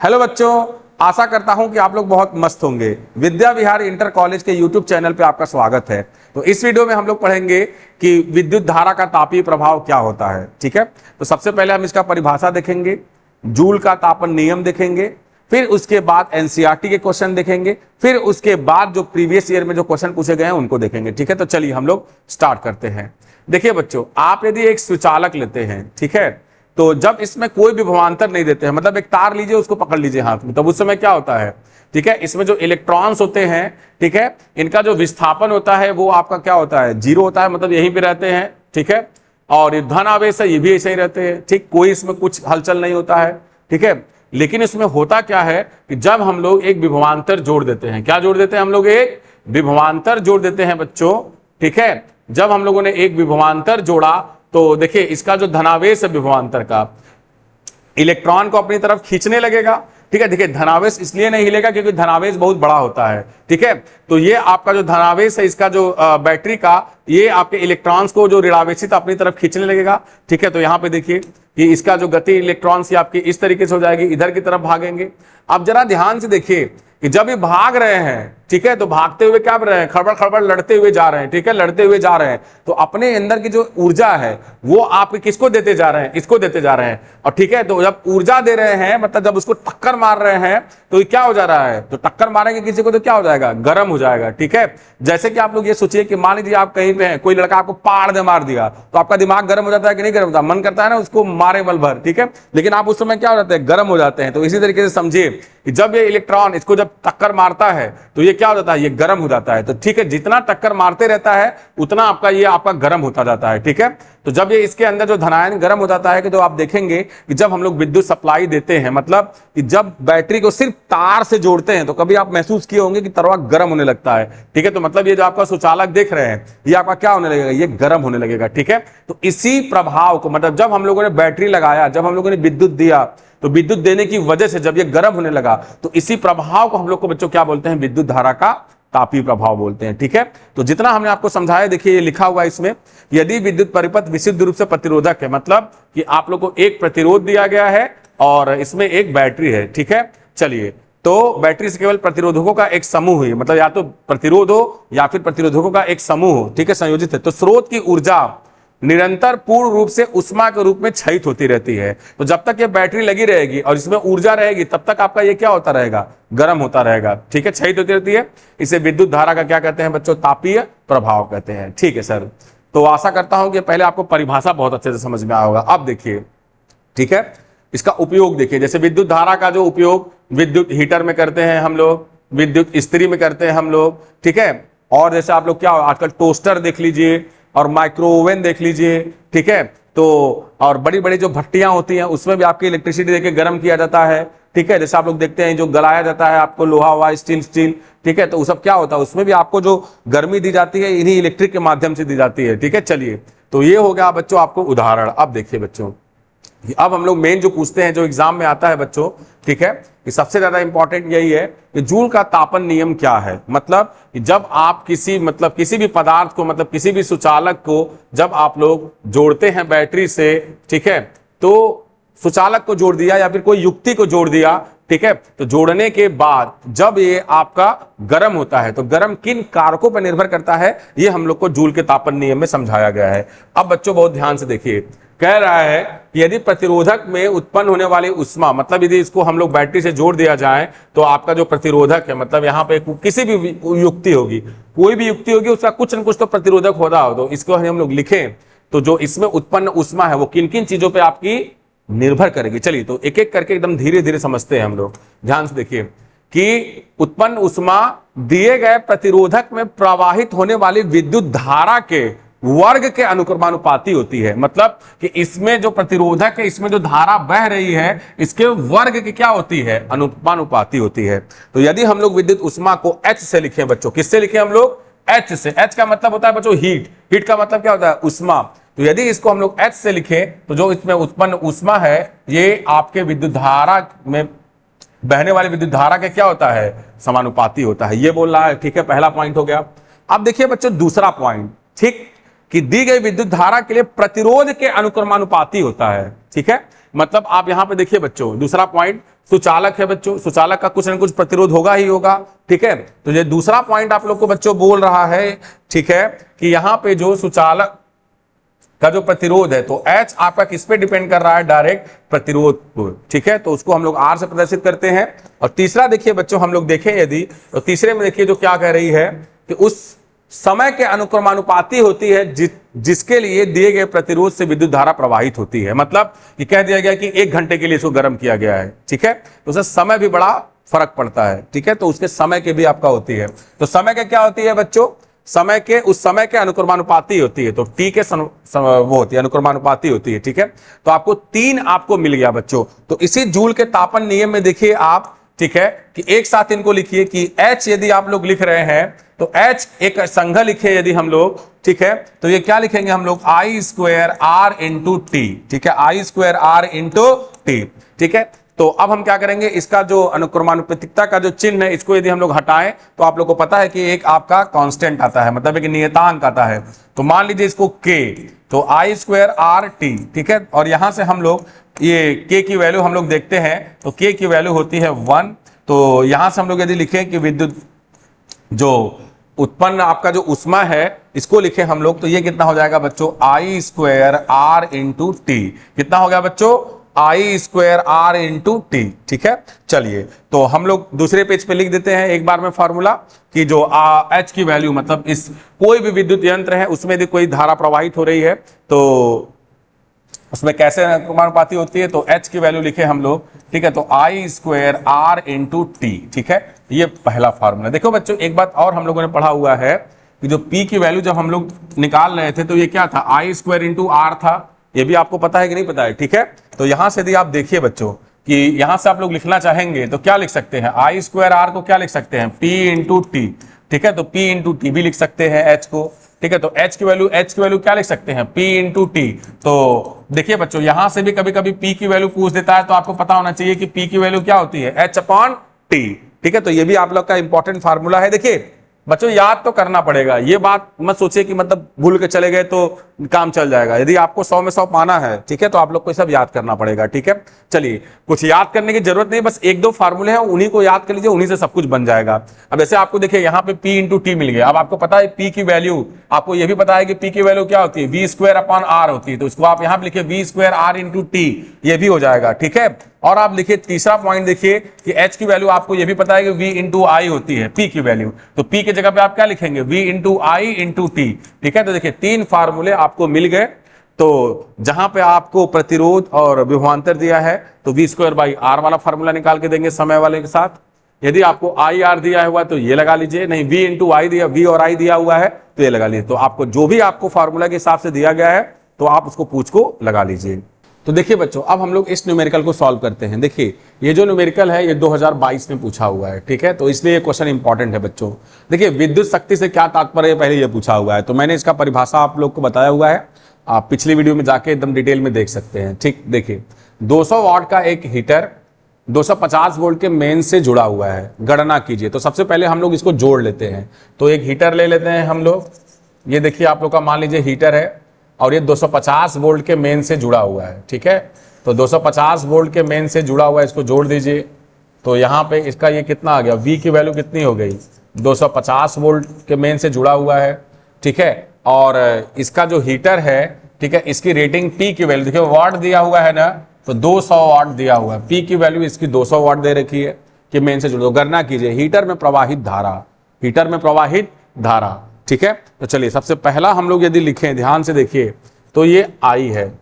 Hello बच्चों, आशा करता हूं कि आप लोग बहुत मस्त होंगे। विद्या विहार इंटर कॉलेज के यूट्यूब चैनल पे आपका स्वागत है। तो इस वीडियो में हम लोग पढ़ेंगे कि विद्युत धारा का तापीय प्रभाव क्या होता है। ठीक है, तो सबसे पहले हम इसका परिभाषा देखेंगे, जूल का तापन नियम देखेंगे, फिर उसके बाद एनसीईआरटी के क्वेश्चन देखेंगे, फिर उसके बाद जो प्रीवियस ईयर में जो क्वेश्चन पूछे गए हैं उनको देखेंगे। ठीक है, तो चलिए हम लोग स्टार्ट करते हैं। देखिए बच्चों, आप यदि एक सुचालक लेते हैं, ठीक है, तो जब इसमें कोई भी विभवांतर नहीं देते हैं, मतलब एक तार लीजिए, उसको पकड़ लीजिए हाथ में, तब उस समय क्या होता है, ठीक है, इसमें जो इलेक्ट्रॉन्स होते हैं, ठीक है, इनका जो विस्थापन होता है वो आपका क्या होता है, जीरो होता है, मतलब यहीं पे रहते हैं। ठीक है, और ये धन आवेश है, ये भी ऐसे ही रहते हैं। ठीक, कोई इसमें कुछ हलचल नहीं होता है। ठीक है, लेकिन इसमें होता क्या है कि जब हम लोग एक विभवांतर जोड़ देते हैं, क्या जोड़ देते हैं हम लोग, एक विभवांतर जोड़ देते हैं बच्चों। ठीक है, जब हम लोगों ने एक विभवांतर जोड़ा तो देखिए इसका जो धनावेश है विभवांतर का, इलेक्ट्रॉन को अपनी तरफ खींचने लगेगा। ठीक है, देखिए धनावेश इसलिए नहीं हिलेगा क्योंकि धनावेश बहुत बड़ा होता है। ठीक है, तो ये आपका जो धनावेश है इसका जो बैटरी का, ये आपके इलेक्ट्रॉन्स को जो ऋणावेशित अपनी तरफ खींचने लगेगा। ठीक है, तो यहां पे देखिए कि इसका जो गति इलेक्ट्रॉन्स आपकी इस तरीके से हो जाएगी, इधर की तरफ भागेंगे। अब जरा ध्यान से देखिए कि जब ये भाग रहे हैं, ठीक है, तो भागते हुए क्या कर रहे हैं, खड़बड़ खड़बड़ लड़ते हुए जा रहे हैं। ठीक है, लड़ते हुए जा रहे हैं, तो अपने अंदर की जो ऊर्जा है वो आप किसको देते जा रहे हैं, इसको देते जा रहे हैं। और ठीक है, तो जब ऊर्जा दे रहे हैं, मतलब जब उसको टक्कर मार रहे हैं, तो ये क्या हो जा रहा है, तो टक्कर मारेंगे किसी को तो क्या हो जाएगा, गर्म हो जाएगा। ठीक है, जैसे कि आप लोग ये सोचिए कि मान लीजिए आप कहीं पे हैं, कोई लड़का आपको पाड़ दे मार दिया, तो आपका दिमाग गर्म हो जाता है कि नहीं गर्म होता, मन करता है ना उसको मारे बल भर। ठीक है, लेकिन आप उस समय क्या हो जाते हैं, गर्म हो जाते हैं। तो इसी तरीके से समझिए कि जब ये इलेक्ट्रॉन इसको जब टक्कर मारता है तो ये क्या हो जाता है, ये गर्म हो जाता है। तो ठीक है, जितना टक्कर मारते रहता है उतना आपका गर्म होता जाता है। ठीक है, तो जब ये इसके अंदर जो धनायन गर्म हो जाता है कि तो आप देखेंगे कि जब हम लोग विद्युत सप्लाई देते हैं, मतलब कि जब बैटरी को सिर्फ तार से जोड़ते हैं, तो कभी आप महसूस किए होंगे कि तरवा गर्म होने लगता है। ठीक है, तो मतलब ये जो आपका सुचालक देख रहे हैं ये आपका क्या होने लगेगा, ये गर्म होने लगेगा। ठीक है, तो इसी प्रभाव को, मतलब जब हम लोगों ने बैटरी लगाया, जब हम लोगों ने विद्युत दिया, तो विद्युत देने की वजह से जब ये गर्म होने लगा, तो इसी प्रभाव को हम लोग को बच्चों क्या बोलते हैं, विद्युत धारा का तापीय प्रभाव बोलते हैं। ठीक है, तो जितना हमने आपको समझाया, देखिए ये लिखा हुआ है इसमें, यदि विद्युत परिपथ विशुद्ध रूप से प्रतिरोधक है, मतलब कि आप लोग को एक प्रतिरोध दिया गया है और इसमें एक बैटरी है। ठीक है, चलिए, तो बैटरी से केवल प्रतिरोधकों का एक समूह है, मतलब या तो प्रतिरोध हो या फिर प्रतिरोधकों का एक समूह हो, ठीक है, संयोजित है, तो स्रोत की ऊर्जा निरंतर पूर्ण रूप से उष्मा के रूप में क्षयित होती रहती है। तो जब तक ये बैटरी लगी रहेगी और इसमें ऊर्जा रहेगी, तब तक आपका ये क्या होता रहेगा, गर्म होता रहेगा। ठीक है, क्षयित होती रहती है। इसे विद्युत धारा का क्या कहते हैं बच्चों, तापीय प्रभाव कहते हैं। ठीक है सर, तो आशा करता हूं कि पहले आपको परिभाषा बहुत अच्छे से समझ में आया होगा। अब देखिए, ठीक है, इसका उपयोग देखिए, जैसे विद्युत धारा का जो उपयोग विद्युत हीटर में करते हैं हम लोग, विद्युत इस्त्री में करते हैं हम लोग। ठीक है, और जैसे आप लोग क्या आजकल टोस्टर देख लीजिए और माइक्रोवेव देख लीजिए। ठीक है, तो और बड़ी बड़ी जो भट्टियां होती हैं उसमें भी आपकी इलेक्ट्रिसिटी देके गर्म किया जाता है। ठीक है, जैसे आप लोग देखते हैं जो गलाया जाता है आपको लोहा हुआ, स्टील। ठीक है, तो वो सब क्या होता है, उसमें भी आपको जो गर्मी दी जाती है इन्हीं इलेक्ट्रिक के माध्यम से दी जाती है। ठीक है, चलिए, तो ये हो गया बच्चों आपको उदाहरण। अब देखिए बच्चों, अब हम लोग मेन जो पूछते हैं, जो एग्जाम में आता है बच्चों, ठीक है, कि सबसे ज्यादा इंपॉर्टेंट यही है कि जूल का तापन नियम क्या है। मतलब कि जब आप किसी भी पदार्थ को, मतलब किसी भी सुचालक को जब आप लोग जोड़ते हैं बैटरी से, ठीक है, तो सुचालक को जोड़ दिया या फिर कोई युक्ति को जोड़ दिया, ठीक है, तो जोड़ने के बाद जब ये आपका गर्म होता है, तो गर्म किन कारकों पर निर्भर करता है, ये हम लोग को जूल के तापन नियम में समझाया गया है। अब बच्चों बहुत ध्यान से देखिए, कह रहा है कि यदि प्रतिरोधक में उत्पन्न होने वाली उष्मा, मतलब यदि इसको हम लोग बैटरी से जोड़ दिया जाए, तो आपका जो प्रतिरोधक है, मतलब यहाँ पे किसी भी युक्ति होगी, कोई भी युक्ति होगी, उसका कुछ न कुछ तो प्रतिरोधक होता हो। तो इसको हम लोग लिखें तो जो इसमें उत्पन्न उष्मा है वो किन किन चीजों पर आपकी निर्भर करेगी। चलिए, तो एक एक करके एकदम धीरे धीरे समझते हैं हम लोग। ध्यान से देखिए कि उत्पन्न उष्मा दिए गए प्रतिरोधक में प्रवाहित होने वाली विद्युत धारा के वर्ग के अनुक्रमानुपाती होती है। मतलब कि इसमें जो प्रतिरोधक है, इसमें जो धारा बह रही है, इसके वर्ग की क्या होती है, अनुपानुपाती होती है। तो यदि हम लोग विद्युत उष्मा को H से लिखें बच्चों, किससे लिखें हम लोग, H से। H का मतलब होता है बच्चों हीट का मतलब क्या होता है, उष्मा। तो यदि इसको हम लोग H से लिखें, तो जो इसमें उत्पन्न उष्मा है ये आपके विद्युत धारा में बहने वाली विद्युत धारा के क्या होता है, समानुपाती होता है, ये बोल रहा है। ठीक है, पहला पॉइंट हो गया। अब देखिए बच्चों दूसरा पॉइंट, ठीक, कि दी गई विद्युत धारा के लिए प्रतिरोध के अनुक्रमानुपाती होता है। ठीक है, मतलब आप यहां पे देखिए बच्चों, दूसरा पॉइंट सुचालक है बच्चों, सुचालक का कुछ न कुछ प्रतिरोध होगा ही होगा, ठीक है। तो ये दूसरा पॉइंट आप लोग को बच्चों बोल रहा है, ठीक है, कि यहां पे जो सुचालक का जो प्रतिरोध है, तो H आपका किस पे डिपेंड कर रहा है, डायरेक्ट प्रतिरोध को, ठीक है। तो उसको हम लोग R से प्रदर्शित करते हैं। और तीसरा देखिए बच्चों, हम लोग देखें यदि, तो तीसरे में देखिए जो क्या कह रही है कि उस समय के अनुक्रमानुपाती होती है जिसके लिए दिए गए प्रतिरोध से विद्युत धारा प्रवाहित होती है। मतलब ये कह दिया गया कि 1 घंटे के लिए इसको गर्म किया गया है, ठीक है, तो उससे समय भी बड़ा फर्क पड़ता है, ठीक है। तो उसके समय के भी आपका होती है। तो समय के क्या होती है बच्चों, समय के उस समय के अनुक्रमानुपाती होती है। तो टी के वो होती है, अनुक्रमानुपाती होती है, ठीक है। तो आपको 3 आपको मिल गया बच्चों। तो इसी जूल के तापन नियम में देखिए आप, ठीक है, कि एक साथ इनको लिखिए कि H यदि आप लोग लिख रहे हैं तो H एक संघ लिखे यदि हम लोग, ठीक है, तो ये क्या लिखेंगे हम लोग, I² R इंटू टी, ठीक है, I² R इंटू टी, ठीक है। तो अब हम क्या करेंगे, इसका जो अनुक्रमानुपातिकता का जो चिन्ह है, इसको यदि हम लोग हटाएं तो आप लोग को पता है कि एक आपका कांस्टेंट आता है, मतलब एक नियतांक आता है। तो मान लीजिए इसको K, तो I² R T, ठीक है। और यहां से हम लोग ये K की वैल्यू हम लोग देखते हैं, तो K की वैल्यू होती है 1। तो यहां से हम लोग यदि लिखें कि विद्युत जो उत्पन्न आपका जो उष्मा है, इसको लिखे हम लोग, तो ये कितना हो जाएगा बच्चों, I² R इंटू टी। कितना हो गया बच्चों, I² R इंटू टी, ठीक है। चलिए, तो हम लोग दूसरे पेज पे लिख देते हैं एक बार में फार्मूला, कि जो H की वैल्यू, मतलब इस कोई भी विद्युत यंत्र है उसमें यदि कोई धारा प्रवाहित हो रही है तो उसमें कैसे अनुक्रमानुपाती होती है, तो H की वैल्यू लिखे हम लोग, ठीक है, तो I² R इंटू टी, ठीक है। ये पहला फार्मूला। देखो बच्चों, एक बात और हम लोगों ने पढ़ा हुआ है कि जो P की वैल्यू जब हम लोग निकाल रहे थे तो ये क्या था, I² इंटू R था। ये भी आपको पता है कि नहीं पता है, ठीक है। तो यहां से यदि आप देखिए बच्चों कि यहां से आप लोग लिखना चाहेंगे तो क्या लिख सकते हैं, I² R को क्या लिख सकते हैं, P इंटू टी, ठीक है। तो P इंटू टी भी लिख सकते हैं H को, ठीक है। तो H की वैल्यू क्या लिख सकते हैं, P इंटू टी। तो देखिए बच्चों, यहां से भी कभी कभी P की वैल्यू पूछ देता है, तो आपको पता होना चाहिए कि P की वैल्यू क्या होती है, H/T, ठीक है। तो ये भी आप लोग का इंपॉर्टेंट फार्मूला है। देखिए बच्चों, याद तो करना पड़ेगा, ये बात मत सोचिए कि मतलब भूल के चले गए तो काम चल जाएगा। यदि आपको 100 में 100 पाना है, ठीक है, तो आप लोग को सब याद करना पड़ेगा, ठीक है। चलिए, कुछ याद करने की जरूरत नहीं, बस 1-2 फार्मूले हैं, उन्हीं को याद कर लीजिए, उन्हीं से सब कुछ बन जाएगा। अब ऐसे आपको देखिए यहाँ पे P इंटू टी मिल गया। अब आपको पता है P की वैल्यू, आपको ये भी पता है कि P की वैल्यू क्या होती है, V²/R होती है। तो इसको आप यहाँ पे लिखिए V² R इंटू टी, ये भी हो जाएगा, ठीक है। और आप लिखिए तीसरा पॉइंट, देखिए कि H की वैल्यू आपको ये भी पता है कि V इंटू आई होती है, P की वैल्यू। तो P की जगह पे आप क्या लिखेंगे, V इंटू आई इंटू टी, ठीक है। तो देखिए 3 फार्मूले आपको मिल गए। तो जहां पे आपको प्रतिरोध और विभवांतर दिया है तो V²/R वाला फार्मूला निकाल के देंगे समय वाले के साथ। यदि आपको IR दिया हुआ तो ये लगा लीजिए, नहीं V इंटू आई दिया, V और I दिया हुआ है तो ये लगा लीजिए। तो आपको जो भी आपको फार्मूला के हिसाब से दिया गया है तो आप उसको पूछ को लगा लीजिए। तो देखिए बच्चों, अब हम लोग इस न्यूमेरिकल को सॉल्व करते हैं। देखिए ये जो न्यूमेरिकल है ये 2022 में पूछा हुआ है, ठीक है। तो इसलिए ये क्वेश्चन इंपॉर्टेंट है बच्चों। देखिए विद्युत शक्ति से क्या तात्पर्य है, पहले ये पूछा हुआ है, तो मैंने इसका परिभाषा आप लोग को बताया हुआ है, आप पिछली वीडियो में जाके एकदम डिटेल में देख सकते हैं, ठीक। देखिए 200 वाट का एक हीटर 250 वोल्ट के मेन से जुड़ा हुआ है, गणना कीजिए। तो सबसे पहले हम लोग इसको जोड़ लेते हैं। तो एक हीटर ले लेते हैं हम लोग, ये देखिए आप लोग का मान लीजिए हीटर है और ये 250 वोल्ट के मेन से जुड़ा हुआ है, ठीक है। तो 250 वोल्ट के मेन से जुड़ा हुआ है, इसको जोड़ दीजिए। तो यहाँ पे इसका ये कितना आ गया, V की वैल्यू कितनी हो गई, 250 वोल्ट के मेन से जुड़ा हुआ है, ठीक है। और इसका जो हीटर है, ठीक है, इसकी रेटिंग P की वैल्यू देखिए, वाट दिया हुआ है ना, तो 200 वाट दिया हुआ है। P की वैल्यू इसकी 200 वाट दे रखी है कि मेन से जुड़ा। तो गणना कीजिए हीटर में प्रवाहित धारा, हीटर में प्रवाहित धारा, ठीक है। तो चलिए सबसे पहला हम लोग यदि लिखें, ध्यान से देखिए, तो ये I है।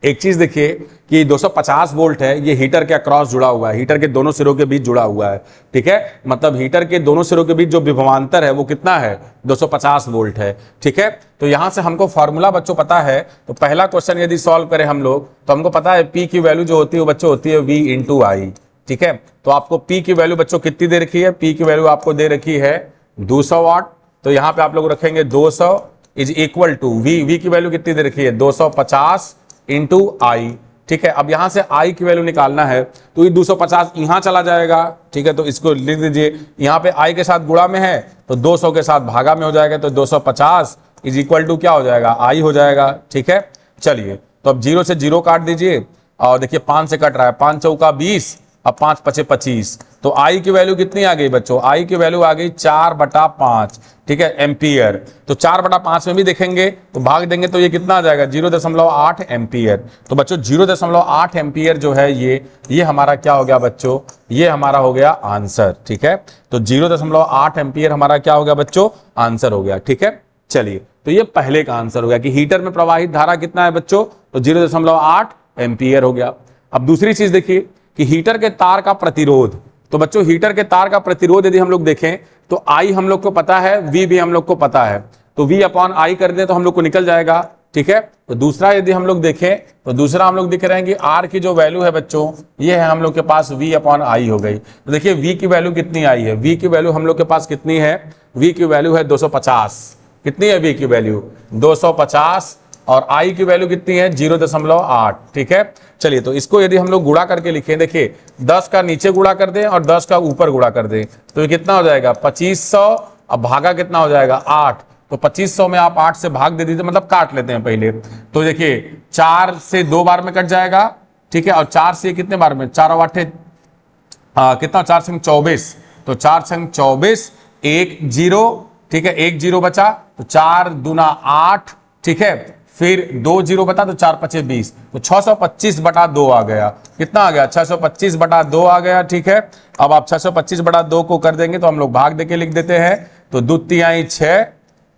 एक चीज देखिए कि 250 वोल्ट है, ये हीटर के अक्रॉस जुड़ा हुआ है, हीटर के दोनों सिरों के बीच जुड़ा हुआ है, ठीक है। मतलब हीटर के दोनों सिरों के बीच जो विभवांतर है वो कितना है, 250 वोल्ट है, ठीक है। तो यहां से हमको फॉर्मूला बच्चों पता है। तो पहला क्वेश्चन यदि सॉल्व करें हम लोग तो हमको पता है P की वैल्यू जो होती है वो बच्चों होती है V इंटू आई, ठीक है। तो आपको P की वैल्यू बच्चों कितनी दे रखी है, P की वैल्यू आपको दे रखी है 200 वाट। तो यहाँ पे आप लोग रखेंगे 200 इज इक्वल टू V की वैल्यू कितनी दे रखी है, 250 इंटू आई, ठीक है। अब यहां से I की वैल्यू निकालना है तो ये 250 यहां चला जाएगा, ठीक है। तो इसको लिख दीजिए, यहाँ पे I के साथ गुणा में है तो 200 के साथ भागा में हो जाएगा। तो 250 इज इक्वल टू क्या हो जाएगा, I हो जाएगा, ठीक है। चलिए तो अब 0 से 0 काट दीजिए और देखिए 5 से कट रहा है, 5 चौका 20, अब 5 पचे 25, तो आई की वैल्यू कितनी आ गई बच्चों, आई की वैल्यू आ गई 4/5, ठीक है, एम्पियर। तो 4/5 में भी देखेंगे तो भाग देंगे तो ये कितना आ जाएगा, 0.8 एम्पियर। तो बच्चों 0.8 एम्पियर जो है ये हमारा क्या हो गया बच्चों, ये हमारा हो गया आंसर, ठीक है। तो 0.8 एम्पियर हमारा क्या हो गया बच्चों, आंसर हो गया, ठीक है। चलिए, तो ये पहले का आंसर हो गया कि हीटर में प्रवाहित धारा कितना है बच्चों, तो 0.8 एम्पियर हो गया। अब दूसरी चीज देखिए कि हीटर के तार का प्रतिरोध, तो बच्चों हीटर के तार का प्रतिरोध यदि हम लोग देखें तो आई हम लोग को पता है, वी भी हम लोग को पता है, तो V अपॉन आई कर दें तो हम लोग को निकल जाएगा, ठीक है। तो दूसरा यदि हम लोग देखें तो दूसरा हम लोग देख रहे हैं कि R की जो वैल्यू है बच्चों, ये है हम लोग के पास V अपॉन आई हो गई। तो देखिए V की वैल्यू कितनी आई है, V की वैल्यू हम लोग के पास कितनी है, V की वैल्यू है 250, कितनी है V की वैल्यू 250, और I की वैल्यू कितनी है 0.8, ठीक है। चलिए, तो इसको यदि हम लोग गुणा करके लिखें, देखिए 10 का नीचे गुणा कर दें और 10 का ऊपर गुणा कर दें तो ये कितना हो जाएगा 2500, अब भागा कितना हो जाएगा 8, तो 2500 में आप 8 से भाग दे दीजिए, मतलब काट लेते हैं पहले। तो देखिए 4 से 2 बार में कट जाएगा, ठीक है, और 4 से कितने बार में, 4 और 8 कितना, 4 संग 24, तो 4 संग 24, 1 0, ठीक है, 1 0 बचा, तो 4 दूना 8, ठीक है, फिर 2 0 बता तो 4 पचे 20, तो 625/2 आ गया, कितना आ गया 625/2 आ गया, ठीक है। अब आप 625/2 को कर देंगे तो हम लोग भाग देके लिख देते हैं, तो 2 तिहाई 6,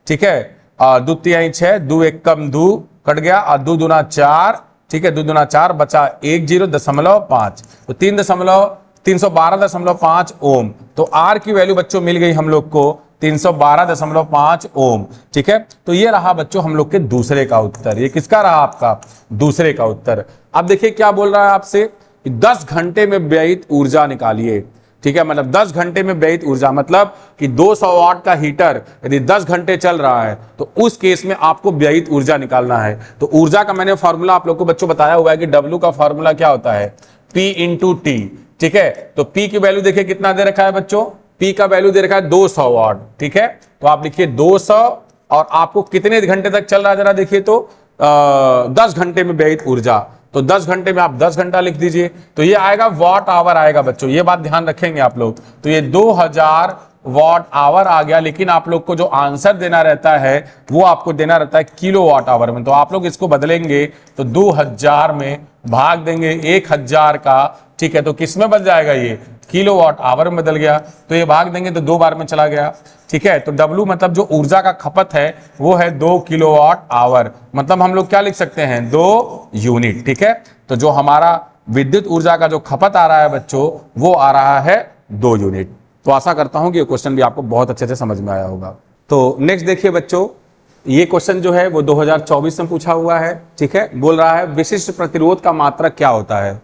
ठीक है, 2 तिहाई 6, 2 1 कम 2 कट गया, और 2 दूना 4, ठीक है, 2 दूना 4 बचा 10.5, तो 312.5 ओम। तो आर की वैल्यू बच्चों मिल गई हम लोग को 312.5 ओम, ठीक है। तो ये रहा बच्चों हम लोग के दूसरे का उत्तर, ये किसका रहा आपका, दूसरे का उत्तर। अब देखिए क्या बोल रहा है आपसे कि 10 घंटे में व्ययित ऊर्जा निकालिए, ठीक है, मतलब 10 घंटे में व्ययित ऊर्जा, मतलब कि 200 वाट का हीटर यदि 10 घंटे चल रहा है तो उस केस में आपको व्ययित ऊर्जा निकालना है। तो ऊर्जा का मैंने फॉर्मूला आप लोग को बच्चों बताया हुआ है कि W का फॉर्मूला क्या होता है, P इंटू टी, ठीक है। तो P की वैल्यू देखिए कितना दे रखा है बच्चों, P का वैल्यू दे रखा है 200 वाट, ठीक है। तो आप लिखिए 200, और आपको कितने घंटे तक चल रहा है जरा देखिए, तो 10 घंटे में व्ययित ऊर्जा, तो 10 घंटे में आप 10 घंटा लिख दीजिए, तो ये आएगा वॉट आवर आएगा बच्चों, ये बात ध्यान रखेंगे आप लोग। तो ये 2000 वॉट आवर आ गया, लेकिन आप लोग को जो आंसर देना रहता है वो आपको देना रहता है किलो वाट आवर में। तो आप लोग इसको बदलेंगे तो 2000 में भाग देंगे 1000 का, ठीक है, तो किस में बदल जाएगा, ये किलो वाट आवर में बदल गया, तो ये भाग देंगे तो 2 बार में चला गया, ठीक है। तो W मतलब जो ऊर्जा का खपत है वो है 2 किलोवाट आवर, मतलब हम लोग क्या लिख सकते हैं 2 यूनिट, ठीक है। तो जो हमारा विद्युत ऊर्जा का जो खपत आ रहा है बच्चों वो आ रहा है 2 यूनिट। तो आशा करता हूं कि ये क्वेश्चन भी आपको बहुत अच्छे से समझ में आया होगा। तो नेक्स्ट देखिए बच्चों, ये क्वेश्चन जो है वो 2024 में पूछा हुआ है, ठीक है। बोल रहा है विशिष्ट प्रतिरोध का मात्रक क्या होता है,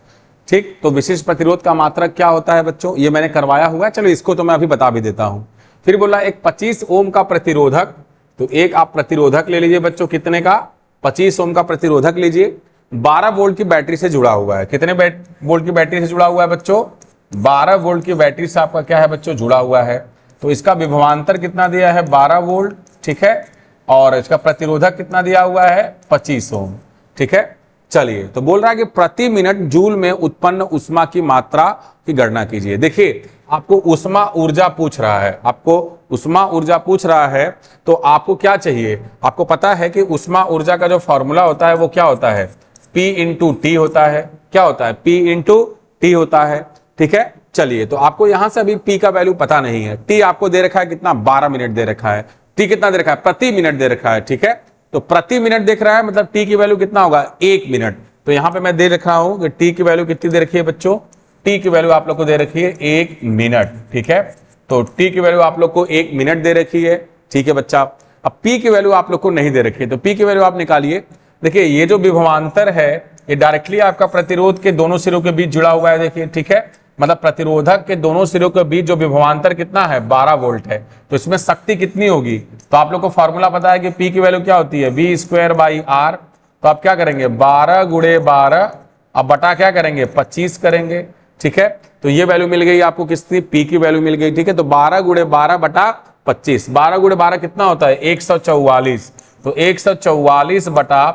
ठीक। तो विशिष्ट प्रतिरोध का मात्रक क्या होता है बच्चों, ये मैंने करवाया हुआ है, चलो इसको तो मैं अभी बता भी देता हूं। फिर बोला एक 25 ओम का प्रतिरोधक, तो एक आप प्रतिरोधक ले लीजिए बच्चों, कितने का 25 ओम का प्रतिरोधक लीजिए, 12 वोल्ट की बैटरी से जुड़ा हुआ है। कितने वोल्ट की बैटरी से जुड़ा हुआ है बच्चों, 12 वोल्ट की बैटरी से आपका क्या है बच्चों जुड़ा हुआ है। तो इसका विभवांतर कितना दिया है 12 वोल्ट, ठीक है, और इसका प्रतिरोधक कितना दिया हुआ है 25 ओम, ठीक है। चलिए, तो बोल रहा है कि प्रति मिनट जूल में उत्पन्न उष्मा की मात्रा की गणना कीजिए। देखिए आपको उष्मा ऊर्जा पूछ रहा है, आपको उष्मा ऊर्जा पूछ रहा है, तो आपको क्या चाहिए, आपको पता है कि उष्मा ऊर्जा का जो फॉर्मूला होता है वो क्या होता है, P इंटू टी होता है, क्या होता है P इंटू टी होता है, ठीक है। चलिए, तो आपको यहां से अभी P का वैल्यू पता नहीं है, T आपको दे रखा है कितना 12 मिनट दे रखा है, T कितना दे रखा है प्रति मिनट दे रखा है, ठीक है। तो प्रति मिनट देख रहा है मतलब T की वैल्यू कितना होगा 1 मिनट। तो यहां पे मैं दे रखा हूं कि T की वैल्यू कितनी दे रखी है बच्चों, T की वैल्यू आप लोग को दे रखी है 1 मिनट, ठीक है। तो T की वैल्यू आप लोग को 1 मिनट दे रखी है, ठीक है बच्चा। अब P की वैल्यू आप लोग को नहीं दे रखी है, तो P की वैल्यू आप निकालिए। देखिए ये जो विभवांतर है ये डायरेक्टली आपका प्रतिरोध के दोनों सिरों के बीच जुड़ा हुआ है, देखिए, ठीक है। मतलब प्रतिरोधक के दोनों सिरों के बीच जो विभवांतर कितना है 12 वोल्ट है, तो इसमें शक्ति कितनी होगी, तो आप लोग को फॉर्मूला पता है कि P की वैल्यू क्या होती है V²/R। तो आप क्या करेंगे 12 गुणे 12, अब बटा क्या करेंगे 25 करेंगे, ठीक है। तो ये वैल्यू मिल गई आपको किसकी, P की वैल्यू मिल गई, ठीक है। तो 12 गुणे 12 बटा 25, 12 गुणे 12 कितना होता है 144, तो 144 बटा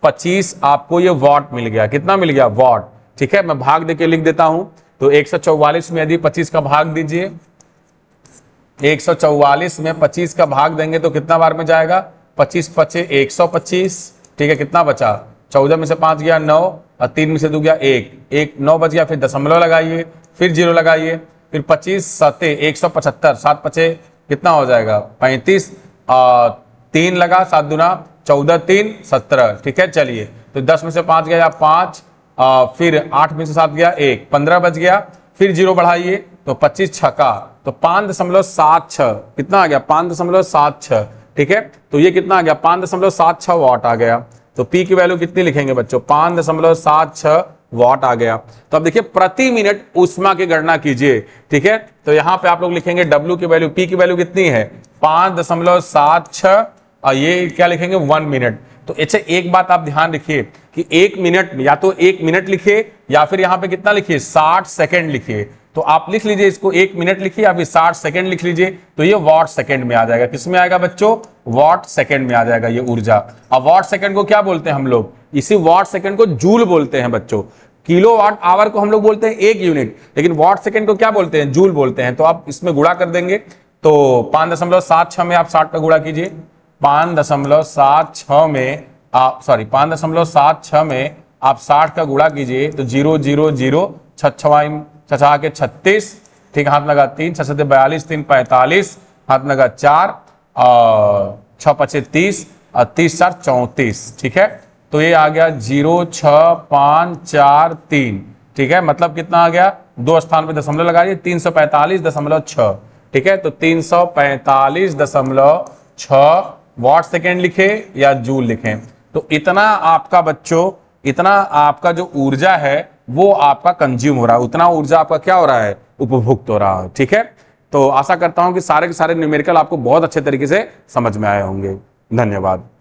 25 आपको ये वॉट मिल गया, कितना मिल गया वॉट। ठीक है, मैं भाग देके लिख देता हूं। तो 144 में यदि 25 का भाग दीजिए, 144 में 25 का भाग देंगे तो कितना बार में जाएगा, 25 पचे 125, ठीक है, कितना बचा, 14 में से 5 गया 9 और 3 में से 2 गया 1, 9 बच गया, फिर दशमलव लगाइए, फिर 0 लगाइए, फिर 25 सते 175, 7 पचे कितना हो जाएगा 35, 3 लगा 7 दूना 14, 3 17, ठीक है। चलिए, तो 10 में से 5 गया 5, फिर 8 में से 7 गया 1, 15 बच गया, फिर 0 बढ़ाइए तो 25 छक्का, तो 5.76 कितना आ गया, 5.76, ठीक है। तो ये कितना आ गया, 5.76 वाट आ गया। तो P की वैल्यू कितनी लिखेंगे बच्चों, 5.76 वाट आ गया। तो अब देखिए प्रति मिनट ऊष्मा की गणना कीजिए, ठीक है। तो यहां पे आप लोग लिखेंगे W की वैल्यू, P की वैल्यू कितनी है 5.76, और ये क्या लिखेंगे 1 मिनट। तो अच्छा एक बात आप ध्यान रखिए कि 1 मिनट या तो 1 मिनट लिखिए या फिर यहां पे कितना लिखिए 60 सेकंड लिखिए। तो आप लिख लीजिए इसको 1 मिनट लिखिए या फिर 60 सेकंड लिख लीजिए, तो ये वाट सेकंड में आ जाएगा। किस में आएगा बच्चों, वाट सेकंड में आ जाएगा ये ऊर्जा। अब वाट सेकंड को क्या बोलते हैं हम लोग, इसी वाट सेकंड को जूल बोलते हैं बच्चों। किलो वाट आवर को हम लोग बोलते हैं 1 यूनिट, लेकिन वाट सेकंड को क्या बोलते हैं, जूल बोलते हैं। तो आप इसमें गुणा कर देंगे, तो 5.76 में आप 60 का गुणा कीजिए, 5.76 में आप 5.76 में आप 60 का गुणा कीजिए, तो 0 0 0 छछा के 36, ठीक, हाथ लगा 3, 6 से 42, 3 45, हाथ लगा 4, और 6 पचे 30, और 30 4 34, ठीक है। तो ये आ गया 0 6 5 4 3, ठीक है। मतलब कितना आ गया, 2 स्थान पे दशमलव लगाइए, 345.6, ठीक है। तो 345.6 वाट सेकेंड लिखे या जूल लिखें। तो इतना आपका बच्चों, इतना आपका जो ऊर्जा है वो आपका कंज्यूम हो रहा है, उतना ऊर्जा आपका क्या हो रहा है, उपभुक्त हो रहा है, ठीक है। तो आशा करता हूं कि सारे के सारे न्यूमेरिकल आपको बहुत अच्छे तरीके से समझ में आए होंगे। धन्यवाद।